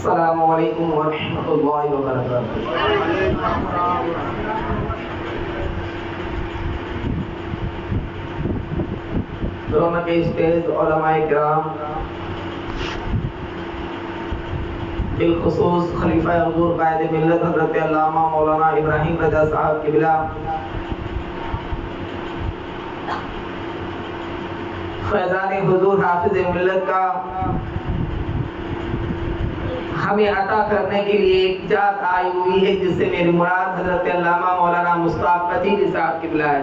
السلام علیکم ورحمۃ اللہ وبرکاتہ۔ رونق اسٹیج علماء کرام، بالخصوص خلیفہ حضور قائد ملت حضرت علامہ مولانا ابراہیم رضا صاحب قبلہ، فیضان حضور حافظ ملت کا ہمیں عطا کرنے کے لیے ایک جات آئی ہوئی ہے، جس سے میری مراد حضرت علامہ مولانا مصطفیٰ قطیری صاحب قبلہ ہے۔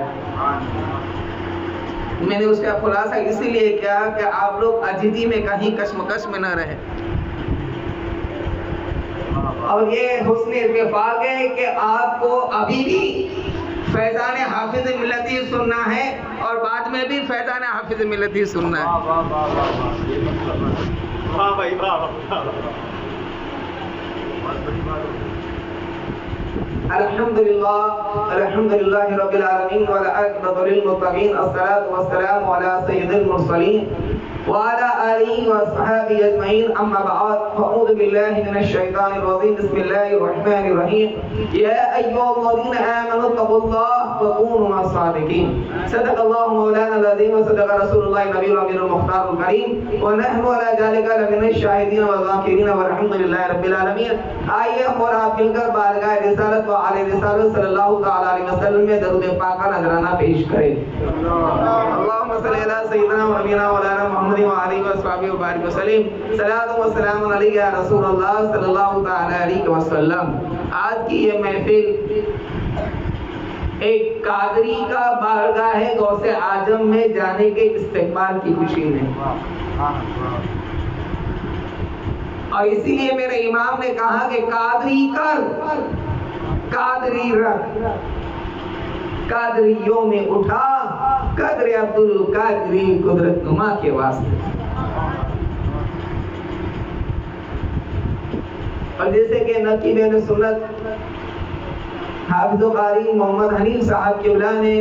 میں نے اس کا خلاصہ اسی لیے کیا کہ آپ لوگ عجیزی میں کہیں کشمکش میں نہ رہے، اور یہ حسن اتفاق ہے کہ آپ کو ابھی بھی فیضان حافظ ملت ہی سننا ہے اور بعد میں بھی فیضان حافظ ملت ہی سننا ہے۔ الحمدللہ رب العالمین والعاقبۃ للمتقین، الصلاۃ والسلام علی سید المرسلین وعلى آله وصحبه أجمعين، أما بعد، فأعوذ بالله من الشيطان الرجيم، بسم الله الرحمن الرحيم، يا أيها الذين آمنوا اتقوا الله وكونوا مع الصادقين، صدق الله مولانا العظيم وصدق رسول الله النبي الأمين المختار الكريم، ونحن على ذلك لمن الشاهدين والذاكرين والحمد لله رب العالمين۔ آئیے اور آپ مل کر بارگاہ رسالت و علی رسالت صلی اللہ تعالی علیہ وسلم میں درود پاک نذرانہ پیش کریں۔ اللهم صل علی سیدنا و نبینا مولانا محمد وعلیہ وصحبہ وبارک وسلم، صلاۃ و سلام علیک یا رسول اللہ صلی اللہ تعالی علیہ وسلم۔ آج کی یہ محفل ایک قادری کا بارگاہ غوث اعظم میں جانے کے استقبال کی خوشی میں، اور اسی لیے میرے امام نے کہا کہ قادری کر قادری رکھ، قادریوں میں اٹھا قدر عبدالقادری قدرت نما کے واسطے۔ اور جیسے کہ نقیب اہل سنت حافظ و قاری محمد حنیف صاحب قبلہ نے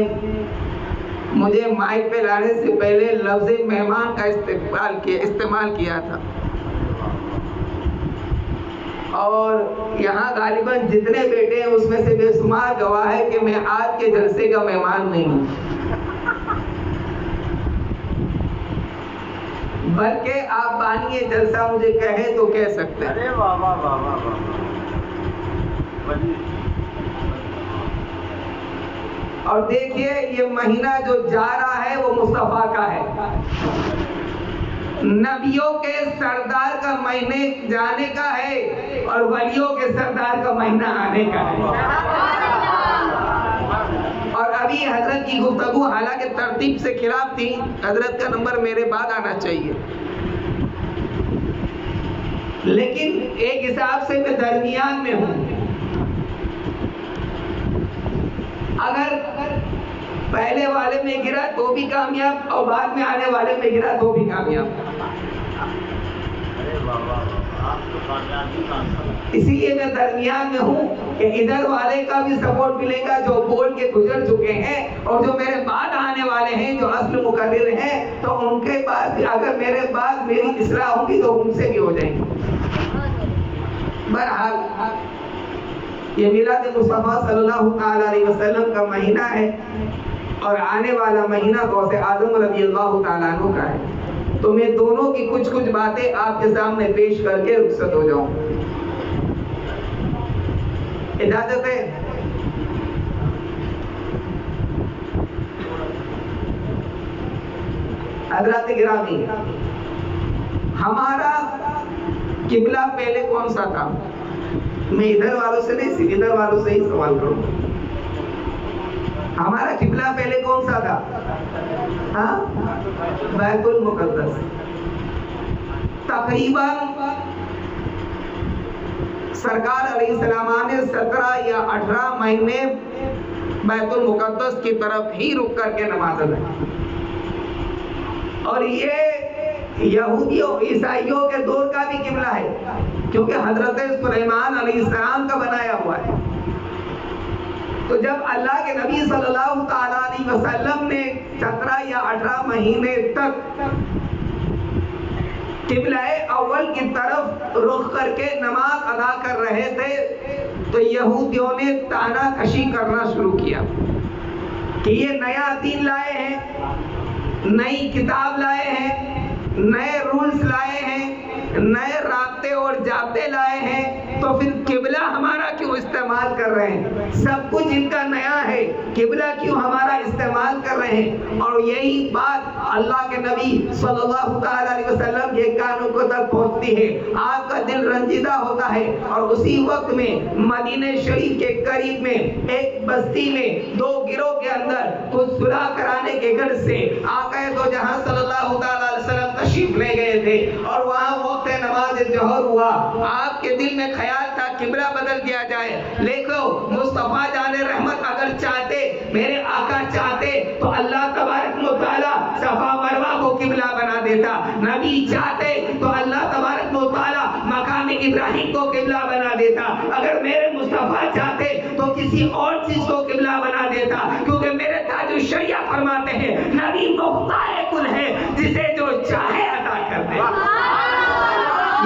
مجھے مائک پہ لانے سے پہلے لفظ مہمان کا استعمال کیا تھا، اور یہاں غالباً جتنے بیٹے ہیں اس میں سے بے شمار گواہ ہے کہ میں آج کے جلسے کا مہمان نہیں ہوں، بلکہ آپ بانی جلسہ مجھے کہے تو کہہ سکتے ہیں۔ اور دیکھیے یہ مہینہ جو جا رہا ہے وہ مصطفیٰ کا ہے، نبیوں کے سردار کا مہینے جانے کا ہے اور ولیوں کے سردار کا مہینہ آنے کا ہے۔ اور ابھی حضرت کی گفتگو حالانکہ ترتیب سے خلاف تھی، حضرت کا نمبر میرے بعد آنا چاہیے، لیکن ایک حساب سے میں درمیان میں ہوں۔ اگر پہلے والے میں گرا تو بھی کامیاب اور بعد میں آنے والے میں گرا تو بھی کامیاب۔ اسی لیے میں درمیان میں ہوں کہ ادھر والے کا بھی سپورٹ ملے گا جو بول کے گزر چکے ہیں، اور جو میرے بعد آنے والے ہیں جو اصل مقرر ہیں تو ان کے بعد اگر میرے بعد میری اصلاح ہوگی تو ان سے بھی ہو جائیں گی۔ بہرحال یہ میلاد مصطفیٰ صلی اللہ علیہ وسلم کا مہینہ ہے، اور آنے والا مہینہ غوث اعظم رضی اللہ تعالیٰ عنہ کا ہے، تو میں دونوں کی کچھ باتیں آپ کے سامنے پیش کر کے رخصت ہو جاؤں۔ اجازت ہے؟ حضرات گرامی، ہمارا قبلہ پہلے کون سا تھا؟ میں ادھر والوں سے نہیں صرف ادھر والوں سے ہی سوال کروں، ہمارا قبلہ پہلے کون سا تھا؟ بیت المقدس۔ تقریباً سرکار علیہ السلام نے 17 یا 18 مہینے بیت المقدس کی طرف ہی رک کر کے نماز ادا کی، اور یہ یہودیوں عیسائیوں کے دور کا بھی قبلہ ہے، کیونکہ حضرت سلیمان علیہ السلام کا بنایا ہوا ہے۔ تو جب اللہ کے نبی صلی اللہ تعالیٰ علیہ وسلم نے 17 یا 18 مہینے تک قبلہ اول کی طرف رخ کر کے نماز ادا کر رہے تھے تو یہودیوں نے تانا کشی کرنا شروع کیا کہ یہ نیا دین لائے ہیں، نئی کتاب لائے ہیں، نئے رولز لائے ہیں، نئے رابطے اور جابطے لائے ہیں، تو پھر قبلہ ہمارا کیوں استعمال کر رہے ہیں؟ سب کچھ ان کا نیا ہے، قبلہ کیوں ہمارا استعمال کر رہے ہیں؟ اور یہی بات اللہ کے نبی صلی اللہ تعالیٰ علیہ وسلم کے کانوں کو تک پہنچتی ہے، آپ کا دل رنجیدہ ہوتا ہے۔ اور اسی وقت میں مدینہ شریف کے قریب میں ایک بستی میں دو گروہ کے اندر کچھ صلح کرانے کے غرض سے آقا دو جہاں صلی اللہ تعالیٰ علیہ وسلم تشریف لے گئے تھے، اور وہاں وقت نماز ظہر ہوا۔ آپ کے دل میں خیال تھا قبلہ بدل دیا جائے، لیکن مصطفیٰ جان رحمت اگر چاہتے، میرے آقا چاہتے تو اللہ تبارک و تعالیٰ صفا مروہ کو قبلہ بنا دیتا، نبی چاہتے تو اللہ تبارک و تعالیٰ مقام ابراہیم کو قبلہ بنا دیتا، اگر میرے مصطفیٰ چاہتے تو کسی اور چیز کو قبلہ بنا دیتا، کیونکہ میرے تاج الشریعہ فرماتے ہیں نبی مختار کل ہے، جسے جو چاہے عطا کر دے۔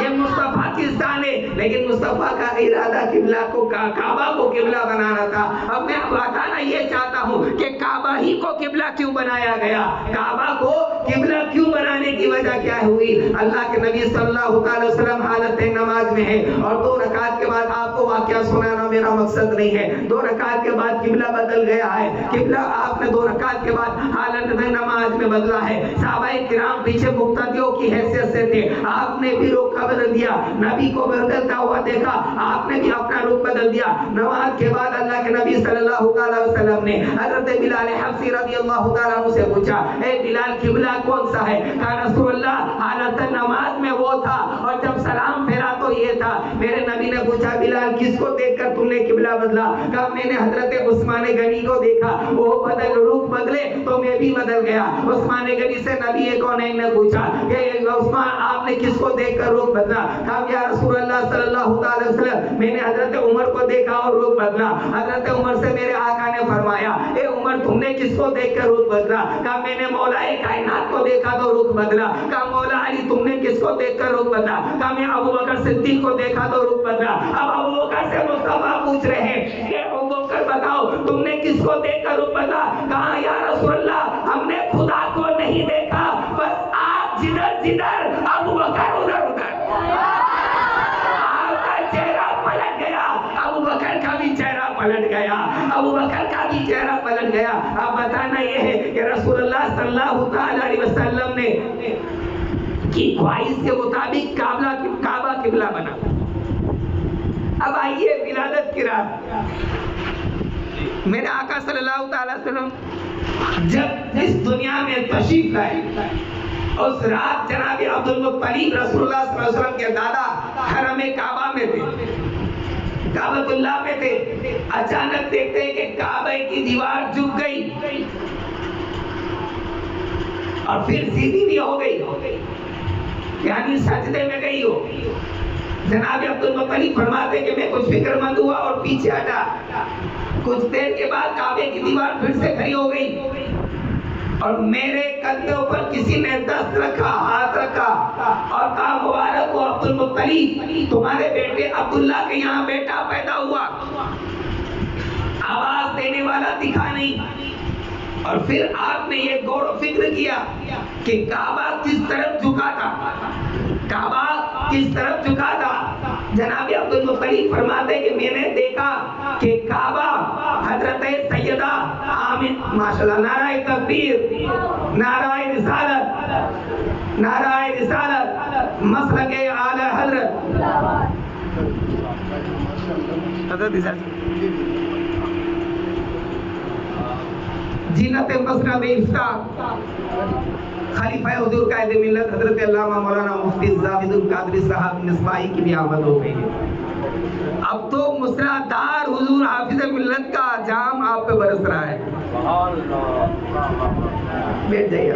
یہ مصطفیٰ کی شان ہے، لیکن مصطفیٰ کا ارادہ قبلہ کو کعبہ کو قبلہ بنانا تھا۔ اب میں بتانا یہ چاہتا ہوں کہ کعبہ ہی کو قبلہ کیوں بنایا گیا، کعبہ کو قبلہ کیوں بنانے کی وجہ کیا ہوئی؟ اللہ کے نبی صلی اللہ علیہ وسلم حالت نماز میں ہے، اور 2 رکعت کے بعد آپ کو واقعہ سنانا میرا مقصد نہیں ہے، 2 رکعت کے بعد قبلہ بدل گیا ہے، قبلہ آپ نے 2 رکعت کے بعد حالت نماز میں بدلا ہے۔ صحابہ کرام پیچھے مقتدیوں کی حیثیت سے تھے، آپ نے بھی رخ بدل دیا، نبی کو بدلتا ہوا دیکھا، آپ نے بھی اپنا رخ بدل دیا۔ نماز کے بعد اللہ کے نبی صلی اللہ علیہ وسلم نے حضرت بلال حبشی رضی اللہ تعالیٰ عنہ سے پوچھا، اے بلال قبلہ کون سا ہے؟ کہا رسول اللہ حالت نماز میں وہ تھا، اور جب سلام پھیرا تو یہ تھا۔ میرے نبی نے پوچھا بلال کس کو دیکھ کر تم نے قبلہ بدلا؟ کہا میں نے حضرت عثمان غنی کو دیکھا، وہ رخ بدلے تو میں بھی بدل گیا۔ عثمان غنی سے نبی کونین نے پوچھا کہ عثمان آپ نے کس کو دیکھ کر رخ بدلا؟ کہا یا رسول اللہ صلی اللہ علیہ وسلم میں نے حضرت عمر کو دیکھا اور رخ بدلا۔ حضرت عمر سے میرے آقا نے فرمایا اے عمر تم نے کس کو دیکھ کر رخ بدلا؟ کہا میں نے مولا کائنات کو دیکھا تو رخ بدلا۔ کہا مولا علی تم نے کس کو دیکھ کر رخ بدلا؟ کہا میں ابو بکر صدیق کو دیکھا تو رخ بدلا۔ اب ابو بکر سے مصطفیٰ پوچھ رہے ہیں کہ ابو بکر بتاؤ تم نے کس کو دیکھ کر رخ بدلا؟ کہا یا رسول اللہ ہم نے خدا کو نہیں دیکھا، بس آپ جدھر جدھر ابو بکر ادھر ادھر۔ آپ کا چہرہ پلٹ گیا، ابو بکر کا بھی چہرہ پلٹ گیا، ابو بکر کا بھی چہرہ پلٹ گیا۔ اب بتانا یہ ہے کہ رسول اللہ صلی اللہ علیہ وسلم نے کی خواہش کے مطابق کعبہ قبلہ بنا۔ اب آئیے ولادت کی رات، میرے آقا صلی اللہ تعالیٰ وسلم جب اس دنیا میں تشریف لائے، اس رات جناب عبد المطلب رسول اللہ صلی اللہ علیہ وسلم کے دادا حرم کعبہ میں تھے، کعبۃ اللہ میں تھے۔ اچانک دیکھتے ہیں کہ کعبہ کی دیوار جھک گئی اور پھر سیدھی بھی ہو گئی، یعنی سجدے میں گئی ہو۔ جناب عبد المطلب فرماتے کہ میں کچھ فکر مند ہوا اور پیچھے ہٹا، کچھ دیر کے بعد کعبے کی دیوار پھر سے کھڑی ہو گئی، اور میرے کندھوں پر کسی نے دست رکھا، ہاتھ رکھا اور کہا مبارک ہو عبد المطلب، تمہارے بیٹے عبداللہ کے یہاں بیٹا پیدا ہوا۔ آواز دینے والا دکھا نہیں، اور پھر آپ نے یہ غور و فکر کیا کہ کعبہ کس طرف جھکا تھا، کعبہ کس طرف جھکا تھا۔ جناب عبد المطلب فرماتے کہ میں نے دیکھا کہ کعبہ حضرت سیدہ آمنہ، ماشاءاللہ، نعرہ تکبیر، نعرہ رسالت، نعرہ رسالت، مسلک اعلی حضرت جنت مسند افتاح خلیفہ حضور قائد ملت حضرت علامہ مولانا مفتی زاہد القادری صاحب نسوائی کی بھی آمد ہو گئی ہے۔ اب تو مسرادار حضور حافظ ملت کا جام آپ پہ برس رہا ہے۔ بیٹھ جائیے۔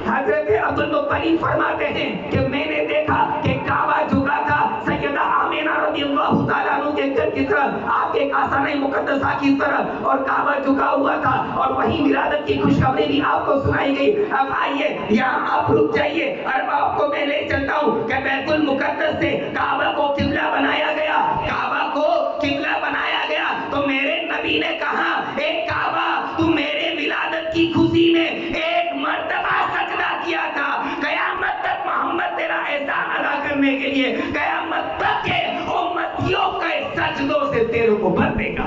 حضرت عبد المطلب فرماتے ہیں کہ میں نے دیکھا کہ کعبہ جھکا تھا، سیدہ آمنہ سینا رضی اللہ تعالیٰ عنہ کے گھر کی طرف آپ کے آسانِ مقدسہ کی طرف اور کعبہ جھکا ہوا تھا اور وہیں ولادت کی خوشخبری بھی آپ کو سنائی گئی. اب آئیے یہاں آپ رک جائیے اور آپ کو میں لے چلتا ہوں کہ بیت المقدس سے کعبہ کو قبلہ بنایا گیا. کعبہ کو قبلہ بنایا گیا تو میرے نبی نے کہا اے کعبہ تو میرے ولادت کی خوشی میں ایک مرتبہ سجدہ کیا تھا, قیامت تک محمد تیرا احسان ادا کرنے کے لیے قیامت تک کے امتیوں کے سجدوں سے تیرے کو بھر دے گا.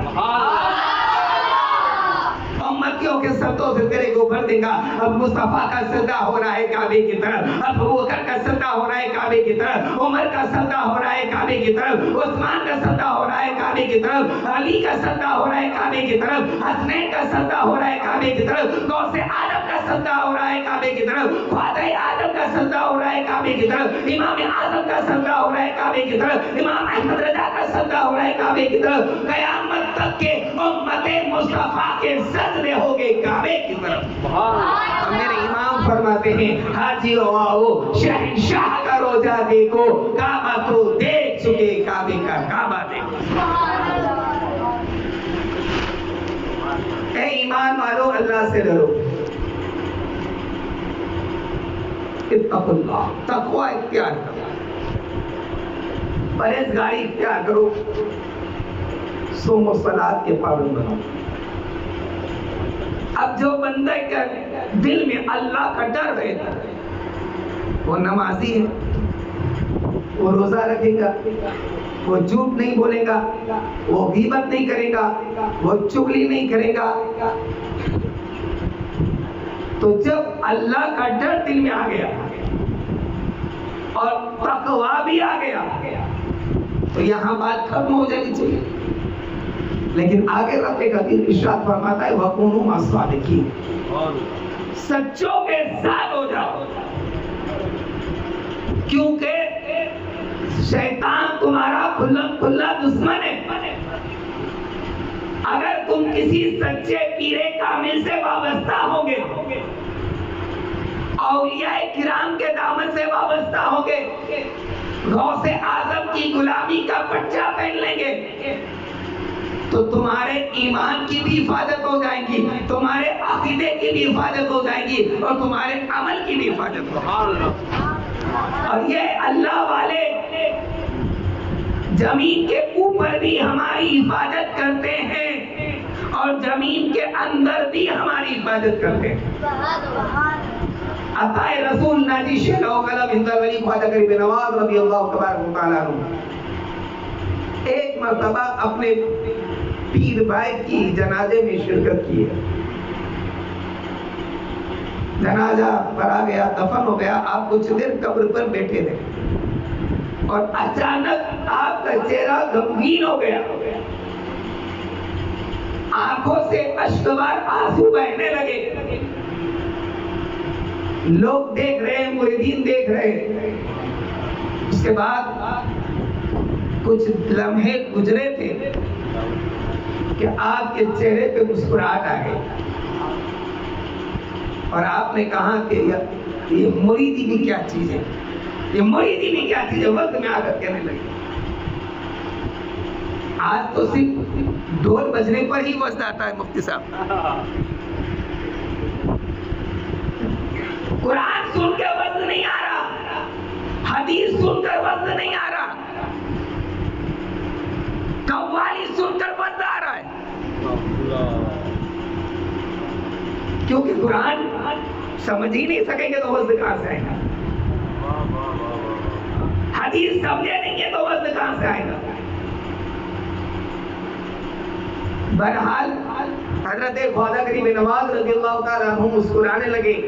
امتیوں کے سجدوں سے تیرے کو بھر دے گا. اب مصطفیٰ کا سجدہ ہو رہا ہے کعبے کی طرف, اب ابو بکر کا سجدہ ہو رہا ہے کعبے کی طرف, عمر کا سجدہ ہو رہا ہے کعبے کی طرف, عثمان کا سجدہ ہو رہا ہے کعبے کی طرف, علی کا سجدہ ہو رہا ہے کعبے کی طرف, حسنین کا سجدہ ہو رہا ہے کعبے کی طرف, غوث اعظم کا سجدہ ہو رہا ہے کعبے کی طرف, خواجہ اعظم کا سجدہ ہو رہا ہے کعبے کی طرف, امام اعظم کا سجدہ ہو رہا ہے کعبے کی طرف, امام احمد رضا کا سجدہ ہو رہا ہے کعبے کی طرف. قیامت تک کے امت مصطفیٰ کے سجدے ہو گئے کعبے کی طرف. اور میرے امام فرماتے ہیں حاجی آؤ شہنشاہ کا روزہ دیکھو, کعبہ تو دیکھ چکے کعبے کا کعبہ دیکھو. اے ایمان والو اللہ سے ڈرو, اتقوا اللہ, تقوی اختیار کرو, پرہیزگاری اختیار کرو, صوم و صلاۃ کے پابند بنو. اب جو بندے کے دل میں اللہ کا ڈر رہتا ہے وہ نمازی ہے, وہ روزہ رکھے گا, وہ جھوٹ نہیں بولے گا, وہ غیبت نہیں کرے گا, وہ چغلی نہیں کرے گا. تو جب اللہ کا ڈر دل میں آ گیا اور تقوی بھی آ گیا تو یہاں بات ختم ہو جانی چاہیے. لیکن آگے رب قدیر ارشاد فرماتا ہے وَكُونُوا مَعَ الصَّادِقِينَ, سچوں کے ساتھ ہو جاؤ, کیونکہ شیطان تمہارا کھلا دشمن ہے. اگر تم کسی سچے پیر کامل سے وابستہ ہوگے, اولیاء کرام کے دامن سے وابستہ ہوگے, غوث اعظم کی غلامی کا پٹا پہن لیں گے تو تمہارے ایمان کی بھی حفاظت ہو جائے گی, تمہارے عقیدے کی بھی حفاظت ہو جائے گی اور تمہارے عمل کی بھی حفاظت ہو جائے گی. اور یہ اللہ والے زمین کے اوپر بھی ہماری حفاظت کرتے ہیں اور زمین کے اندر بھی ہماری حفاظت کرتے ہیں. عطائے رسول ناجی شیخ قلم ہند ولی خواجہ غریب نواز رضی اللہ تبارک و تعالیٰ عنہ ایک مرتبہ اپنے پیر بھائی کی جنازے میں شرکت کی ہے. جنازہ پڑھا گیا, دفن ہو گیا, آپ کچھ دیر قبر پر بیٹھے تھے اور اچانک آپ کا چہرہ غمگین ہو گیا, آنکھوں سے اشکبار آنسو بہنے لگے. لوگ دیکھ رہے ہیں, مریدین دیکھ رہے ہیں. اس کے بعد کچھ لمحے گزرے تھے کہ آپ کے چہرے پہ مسکراہٹ آ گئی اور آپ نے کہا کہ یہ مریدی بھی کیا چیز ہے, یہ مریدی بھی کیا چیز ہے. وقت میں آ کر کہنے لگے آج تو صرف ڈھول بجنے پر ہی وزن آتا ہے مفتی صاحب, قرآن سن کے وزن نہیں آ رہا, حدیث سن کر وزن نہیں آ رہا, قوالی سن کر وزن آ رہا ہے. کیونکہ قرآن سمجھ ہی نہیں سکیں گے تو وزن کہاں سے آئے گا, حدیث سمجھے نہیں گے تو وزن کہاں سے آئے گا. بہرحال حضرت خواجہ غریب نواز رضی اللہ تعالیٰ عنہ مسکرانے لگے.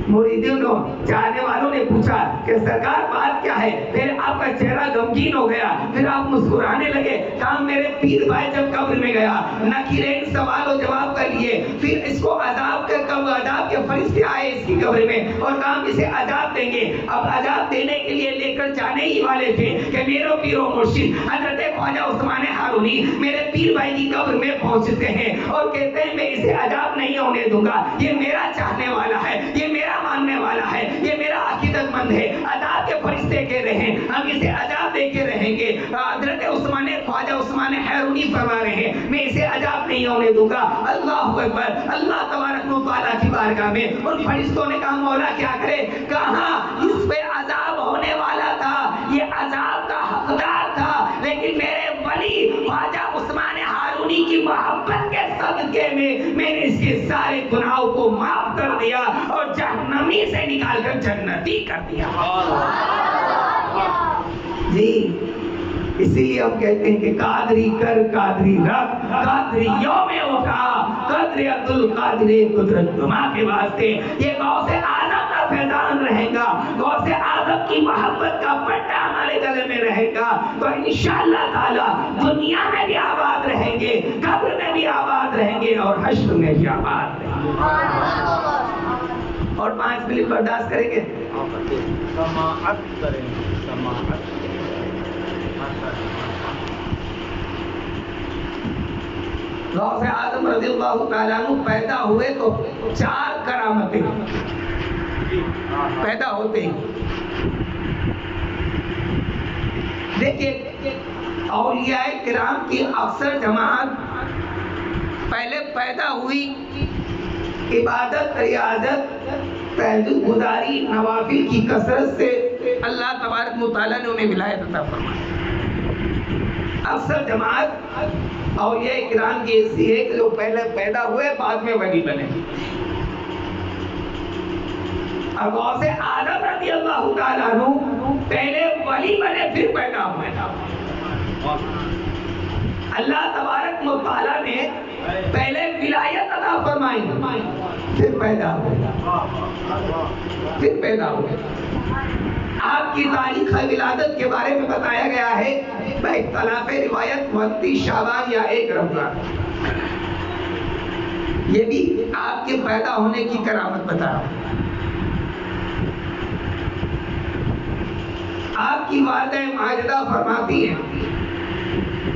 مریدوں چاہنے والوں نے پوچھا کہ سرکار بات کیا ہے, پھر آپ کا چہرہ غمگین ہو گیا, پھر آپ مسکرانے لگے. کہا میرے پیر بھائی جب قبر میں گیا, نکیرین سوال و جواب کر لیے, پھر اس کو عذاب کر کب عذاب کے فرشتے آئے اس کی قبر میں اور کہا اسے عذاب دیں گے. اب عذاب دینے کے لیے لے کر جانے ہی والے تھے کہ میرے پیر و مرشد حضرت خواجہ عثمان ہارونی میرے پیر بھائی کی قبر میں پہنچتے ہیں اور کہتے ہیں میں اسے عذاب نہیں ہونے دوں گا, یہ میرا چاہنے والا ہے, یہ میرا ماننے والا ہے, یہ میرا عقیدت مند ہے. عذاب کے فرشتے کہہ رہے ہیں ہم اسے عذاب دے کے رہیں گے. حضرت فرما رہے ہیں میں اسے عذاب نہیں ہونے دوں گا. اللہ اکبر. اللہ تبارک و تعالیٰ کی بارگاہ میں ان فرشتوں نے کہا مولا کیا کرے؟ کہا اس پہ عذاب ہونے والا تھا, یہ عذاب کا حقدار تھا, لیکن میرے ولی خواجہ عثمان ہارونی کی محبت کے صدقے میں نے اس کے سارے گناہوں کو معاف کر دیا اور جہنمی سے نکال کر جنتی کر دیا. جی اسی لیے ہم کہتے ہیں کہ قادری کر قادری رکھ, قادری یوم اٹھا, قادری عبد القادر قدرت نما کے واسطے. یہ غوث اعظم کا فیضان رہے گا, غوث اعظم کی محبت کا پٹا ہمارے گلے میں رہے گا تو انشاءاللہ تعالی دنیا میں بھی آباد رہیں گے, قبر میں بھی آباد رہیں گے اور حشر میں بھی آباد رہیں گے. اور 5 منٹ برداشت کریں گے, سماعت کریں گے, سماعت. غوث اعظم رضی اللہ تعالیٰ عنہ پیدا ہوئے تو 4 کرامتیں پیدا ہوتے ہیں. دیکھیے اولیاء کرام کی اکثر جماعت پہلے پیدا ہوئی عبادت, ریاضت, تہجد گزاری, نوافل کی کثرت سے اللہ تبارک و تعالیٰ نے انہیں ولایت عطا فرمائی. اکثر جماعت اولیاء کرام کی ایسی ہے کہ جو پہلے پیدا ہوئے بعد میں ولی بنے. اب غوث اعظم رضی اللہ تعالیٰ عنہ پہلے ولی بنے پھر پیدا ہوئے. اللہ تبارک و تعالیٰ نے پہلے ولایت عطا فرمائی پھر پیدا ہوئے. آپ کی تاریخ ولادت کے بارے میں بتایا گیا ہے باختلاف روایت 29 شعبان یا 1 رمضان. یہ بھی آپ کے پیدا ہونے کی کرامت بتا رہا ہوں. آپ کی والدہ ماجدہ فرماتی ہیں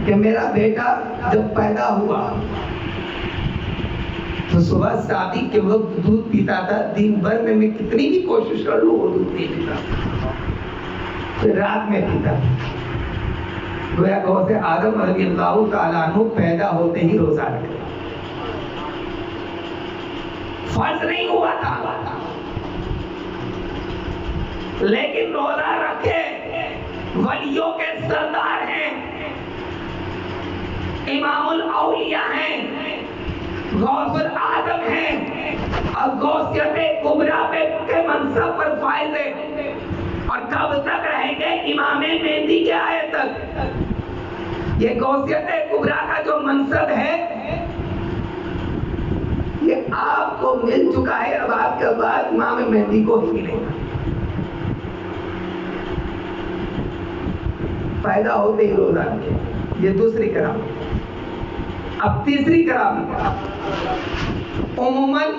کہ میرا بیٹا جب پیدا ہوا تو صبح شادی کے وقت دودھ پیتا تھا, دن بھر میں کتنی بھی کوشش کر لوں وہ دودھ نہیں پیتا, پھر رات میں پیتا. گویا غوث اعظم رضی اللہ تعالیٰ عنہ پیدا ہوتے ہی روزہ رکھے. فرض نہیں ہوا تھا لیکن روزہ رکھے. ولیوں کے سردار ہیں, امام الاولیاء ہیں, غوث الاعظم ہیں, اور غوثیت کبریٰ کے منصب پر فائز ہیں. اور کب تک رہیں گے؟ امام مہدی کے آئے تک. یہ غوثیت کبریٰ کا جو منصب ہے یہ آپ کو مل چکا ہے, اب آپ کے بعد امام مہدی کو ہی ملے گا. پیدا ہوتے ہی روزہ رکھے. یہ دوسری کرامت. اب تیسری کرامت, عموماً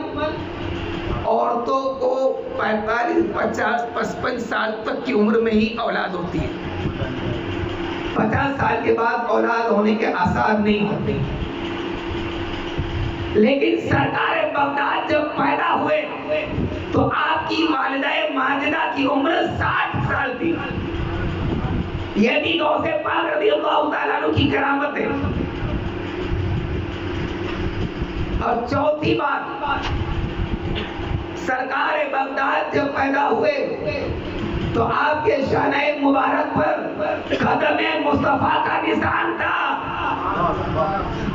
عورتوں کو 45, 50, 55 سال تک کی عمر میں ہی اولاد ہوتی ہے. 50 سال کے بعد اولاد ہونے کے آثار نہیں ہوتے. لیکن سرکار بغداد جب پیدا ہوئے تو آپ کی والدہ ماجدہ کی عمر 60 سال تھی. یہ بھی غوث پاک رضی اللہ تعالیٰ عنہ کی کرامت ہے. اور چوتھی بات, سرکار بغداد جب پیدا ہوئے تو آپ کے شانہ مبارک پر قدم مصطفیٰ کا نشان تھا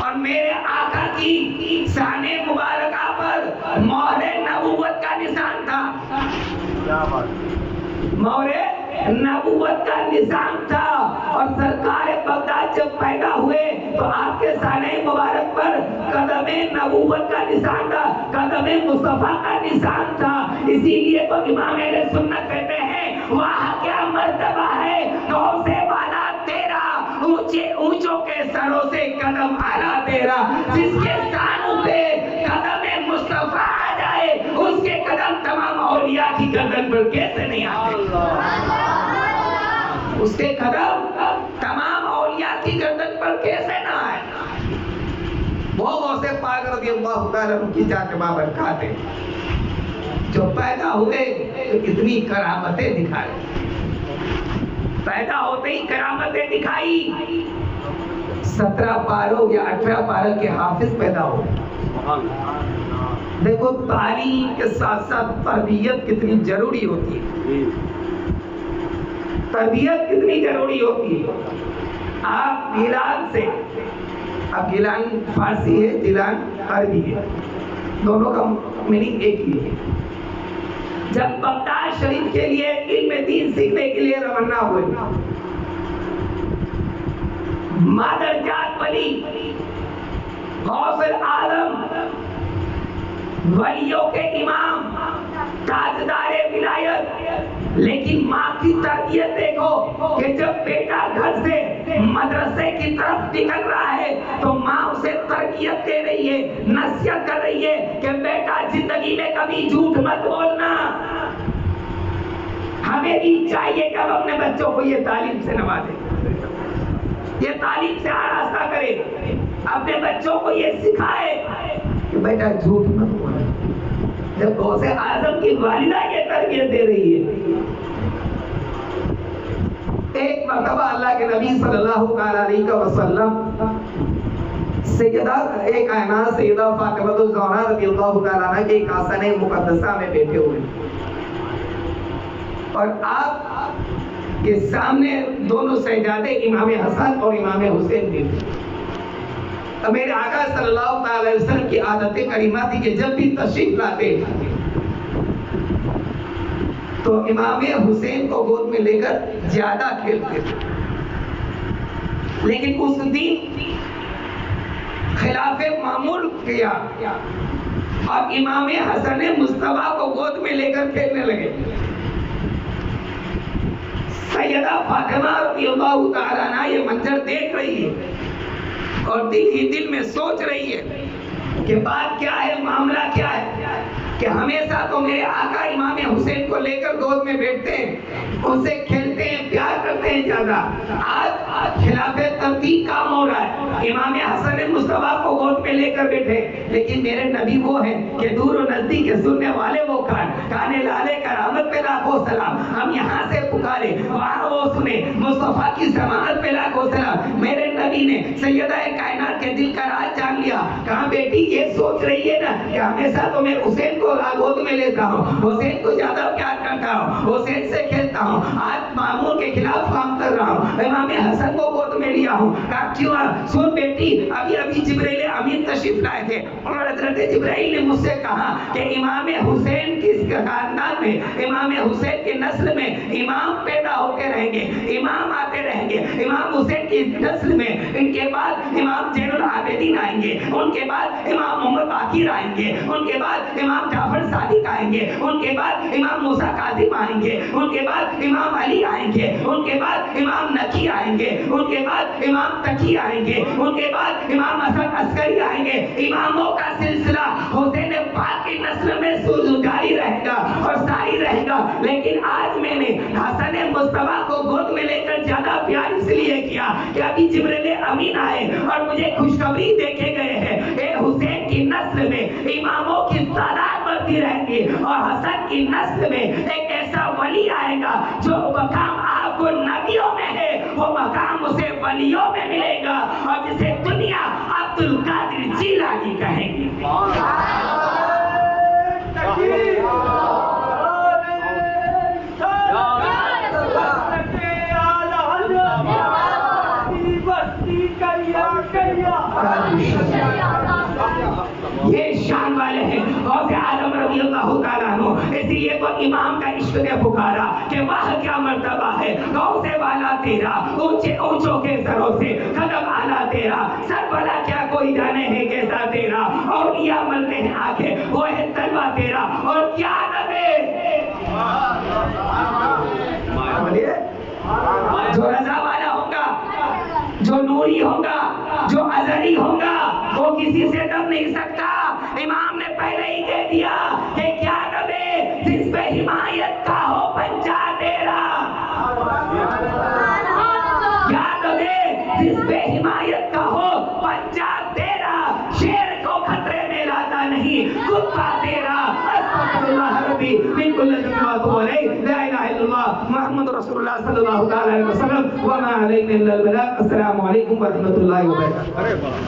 اور میرے آقا کی شانہ مبارکہ پر مہر نبوت کا نشان تھا. مہر نبوت کا نشان تھا. اور سرکار بغداد جب پیدا ہوئے تو آپ کے شانہ مبارک پر قدم نبوت کا نشان تھا, قدم مصطفیٰ کا نشان تھا. اسی لیے تو امام اہل سنت کہتے ہیں وہاں کیا مرتبہ ہے غوث بالا تیرا, اونچے اونچوں کے سروں سے قدم اعلیٰ تیرا. جس کے سانوں پہ قدم مصطفیٰ آ جائے اس کے قدم تمام اولیاء کی گردن پر کیسے نہیں آتے؟ اس کے قدم تمام اولیاء کی گردن پر کیسے نہ آئے؟ وہ غوث پاک رضی اللہ تعالیٰ عنہ کی جات بابرکات ہیں جو پیدا ہوئے تو کتنی کرامتیں دکھائے. پیدا ہوتے ہی کرامتیں دکھائی. 17 پاروں یا 18 پاروں کے حافظ پیدا ہو. دیکھو تعلیم کے ساتھ ساتھ تربیت کتنی ضروری ہوتی ہے. تربیت کتنی ضروری ہوتی ہے. آپ گیلان سے، اب گیلان فارسی ہے، گیلان عربی ہے، دونوں کا میننگ ایک ہی ہے. جب بغداد شریف کے لیے علم دین سیکھنے کے لیے روانہ ہوئے، مادر جات ولی غوث العالم ولیوں کے امام تاجدار ولایت، لیکن ماں کی تربیت دیکھو کہ جب بیٹا گھر سے مدرسے کی طرف نکل رہا ہے تو ماں اسے تربیت دے رہی ہے، نصیحت کر رہی ہے کہ بیٹا زندگی میں کبھی جھوٹ مت بولنا. ہمیں بھی چاہیے کہ ہم اپنے بچوں کو یہ تعلیم سے نوازیں، یہ تعلیم سے آراستہ کرے، اپنے بچوں کو یہ سکھائے کہ بیٹا جھوٹ مت بولنا. جب غوث اعظم کی والدہ یہ تربیت دے رہی ہے. ایک مرتبہ اللہ کے نبی صلی اللہ علیہ وسلم سیدہ ایک کائنات سیدہ فاطمہ الزہرا رضی اللہ تعالیٰ عنہ کے آسن مقدسہ میں بیٹھے ہوئے، اور آپ کے سامنے دونوں سجادے امام حسن اور امام حسین بیٹھے. میرے آقا صلی اللہ علیہ وسلم کی عادت کریمہ تھی کہ جب بھی تشریف لاتے تو امام حسین کو گود میں لے کر زیادہ کھیلتے تھے. لیکن اس دن خلاف معمول کیا اور امام حسن مصطفیٰ کو گود میں لے کر کھیلنے لگے. سیدہ فاطمہ رضی اللہ تعالیٰ عنہ یہ منظر دیکھ رہی ہے اور دل ہی دل میں سوچ رہی ہے کہ بات کیا ہے، معاملہ کیا ہے کہ ہمیشہ تو میرے آقا امام حسین کو لے کر گود میں بیٹھتے ہیں، ان سے کھیلتے ہیں، پیار کرتے ہیں زیادہ. آج خلاف ترتیب کام ہو رہا ہے، امام حسن مصطفیٰ کو گود میں لے کر بیٹھے، لیکن میرے نبی وہ ہیں کہ دور و نزدیک کے سننے والے وہ کانے لالے کرامت پہ لاکھوں سلام. ہم یہاں سے پکارے وہاں وہ سنے، مصطفیٰ کی سماعت پہ لاکھوں سلام. میرے نبی نے سیدہ کائنات کے دل کا راز جان لیا. کہاں بیٹی یہ سوچ رہی ہے نا کہ ہمیشہ تو میں حسین کو گود میں لیتا ہوں، حسین کو زیادہ پیار کرتا ہوں، حسین سے کھیلتا ہوں. آج معمول کے خلاف کام کر رہا ہوں، امام حسن کو گود میں لیا ہوں. کہا کیوں؟ سن بیٹی، ابھی جبرائیل امین تشریف لائے تھے اور حضرت جبرائیل نے مجھ سے کہا کہ امام حسین کے خاندان میں، امام حسین کے نسل میں امام پیدا ہوتے رہیں گے، امام آتے رہیں گے. امام حسین کی نسل میں ان کے بعد امام زین العابدین آئیں گے، ان کے بعد امام محمد باقر آئیں گے، ان کے بعد امام جعفر صادق آئیں گے، ان کے بعد امام موسیٰ کاظم آئیں گے، ان کے بعد امام علی آئیں گے، ان کے بعد امام نقی آئیں گے، ان کے بعد امام تقی آئیں گے، ان کے بعد امام حسن عسکری آئیں گے. اماموں کا سلسلہ حسین پاک کی نسل میں جاری رہے گا اور ساری رہے گا. لیکن آج میں نے حسن مصطفیٰ کو گود میں لے کر زیادہ پیار اس لیے کیا کہ ابھی جبرائیل امین آئے اور مجھے خوشخبری دے کے گئے ہیں، اے حسین کی نسل میں اماموں کی تعداد بڑھتی رہے گی اور حسن کی نسل میں ایک ایسا ولی آئے گا جو مقام آپ کو نبیوں میں ہے وہ مقام اسے ولیوں میں ملے گا، اور جسے دنیا عبد القادر جیلانی کہیں گی. یہ شان والے ہیں غوث اعظم رضی اللہ تعالیٰ عنہ. اس لیے وہ امام کا عشق نے پکارا کہ واہ کیا مرتبہ ہے غوث والا تیرا، اونچے اونچوں کے سروں سے قدم آلہ تیرا، سر بلا کیا کوئی جانے ہے کیسا تیرا، اولیاء ملتے ہیں آنکھیں وہ ہے تلوہ تیرا، اور کیا نبی جو رضا والا ہوگا، جو نوری ہوگا، جو ازلی ہوگا، وہ کسی سے ڈر نہیں سکتا. امام نے پہلے ہی کہہ دیا کہ کیا نبی جس پہ حمایت کا ہو پنجا تیرا، کیا نبی جس پہ حمایت کا ہو پنجا تیرا، شیر کو خطرے میں لاتا نہیں کتا تیرا. استغفر اللہ ربی من کل ذنب و اتوب الیہ، لا الہ الا اللہ محمد رسول اللہ صلی اللہ علیہ وسلم وما علینا الا البلاغ. السلام علیکم ورحمۃ اللہ وبرکاتہ.